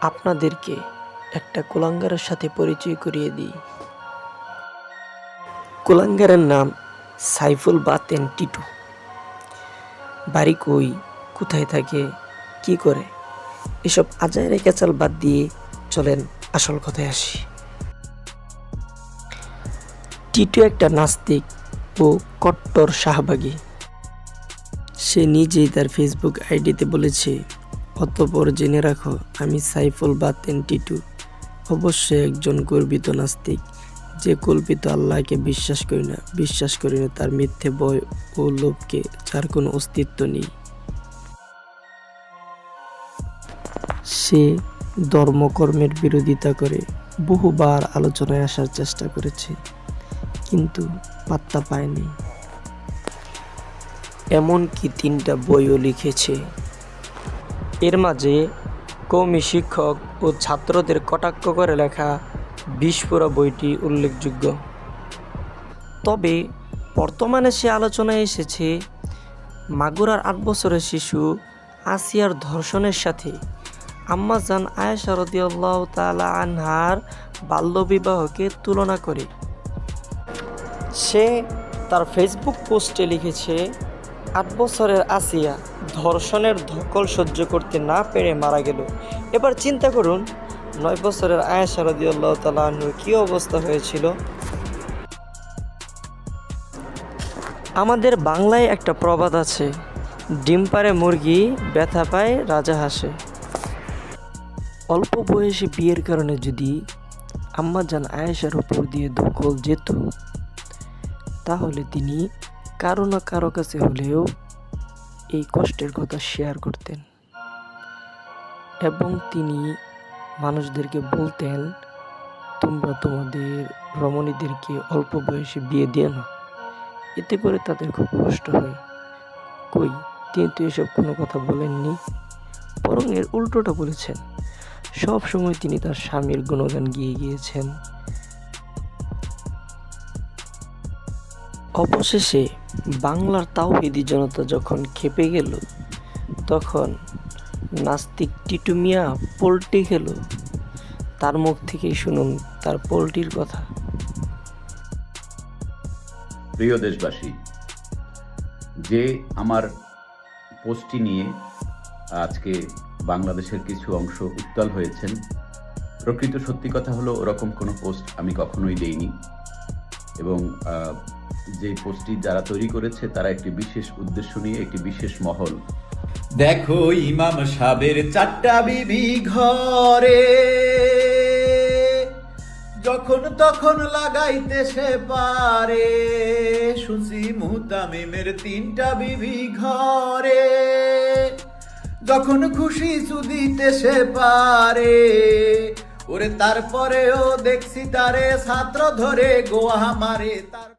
আপনাদেরকে একটা কুলাঙ্গারের সাথে পরিচয় করিয়ে দিই। কুলাঙ্গারের নাম সাইফুল বাতেন টিটু। বাড়ি কই, কোথায় থাকে, কি করে, এসব আজাইরা কেচাল বাদ দিয়ে চলেন আসল কথায় আসি। টিটু একটা নাস্তিক ও কট্টর শাহবাগী। সে নিজেই তার ফেসবুক আইডিতে বলেছে, অতঃপর জেনে রাখো, আমি সাইফুল বাতেন টিটু অবশ্যই একজন গর্বিত নাস্তিক, যে কল্পিত আল্লাহকে বিশ্বাস করি না তার মিথ্যে ভয় ও লোভকে, যার কোনো অস্তিত্ব নেই। সে ধর্মকর্মের বিরোধিতা করে বহুবার আলোচনায় আসার চেষ্টা করেছে, কিন্তু পাত্তা পায়নি। এমনকি 3টা বইও লিখেছে। এর মাঝে কওমি শিক্ষক ও ছাত্রদের কটাক্ষ করে লেখা বিস্ফোরা বইটি উল্লেখযোগ্য। তবে বর্তমানে সে আলোচনায় এসেছে মাগুরার 8 বছরের শিশু আসিয়ার ধর্ষণের সাথে আম্মাজান আয়েশা রাদিয়াল্লাহু তাআলা আনহার বাল্যবিবাহকে তুলনা করে। সে তার ফেসবুক পোস্টে লিখেছে, 8 বছরের আসিয়া ধর্ষণের ধকল সহ্য করতে না পেরে মারা গেল। এবার চিন্তা করুন 9 বছরের আয়েশা রাদিয়াল্লাহু তাআলা আনহার কী অবস্থা হয়েছিল। আমাদের বাংলায় একটা প্রবাদ আছে, ডিম পাড়ে মুরগি, ব্যথা পায় রাজা হাসে। অল্প বয়সে বিয়ের কারণে যদি আম্মাজান আয়েশার উপর দিয়ে দখল যেত, তাহলে তিনি কারো না কারো কাছে হলেও এই কষ্টের কথা শেয়ার করতেন এবং তিনি মানুষদেরকে বলতেন, তোমরা তোমাদের রমণীদেরকে অল্প বয়সে বিয়ে দিও না, এতে করে তাদের খুব কষ্ট হয়। কই, তিনি তো এসব কোনো কথা বলেননি, বরং এর উল্টোটা বলেছেন। সব সময় তিনি তার স্বামীর গুণগান গিয়ে গিয়েছেন। অবশেষে বাংলার তাওহীদি জনতা যখন খেপে গেল, তখন নাস্তিক টিটু মিয়া পোল্টি খেল। তার মুখ থেকেই শুনুন তার পোল্টির কথা। প্রিয় দেশবাসী, যে আমার পোস্টটি নিয়ে আজকে বাংলাদেশের কিছু অংশ উত্তাল হয়েছেন, প্রকৃত সত্যি কথা হলো ওরকম কোনো পোস্ট আমি কখনোই দেইনি এবং যে পোস্টটি যারা তৈরি করেছে তারা একটি বিশেষ উদ্দেশ্য নিয়ে, একটি বিশেষ মহল। দেখো ইমাম সাহেবের 4টা বিবি ঘরে, যখন তখন লাগাইতে সে পারে। শুনছি মুহতামিমের 3টা বিবি ঘরে, যখন খুশি চুদিতে সে পারে। ওরে তারপরেও দেখছি তারে ছাত্র ধরে গোয়া মারে।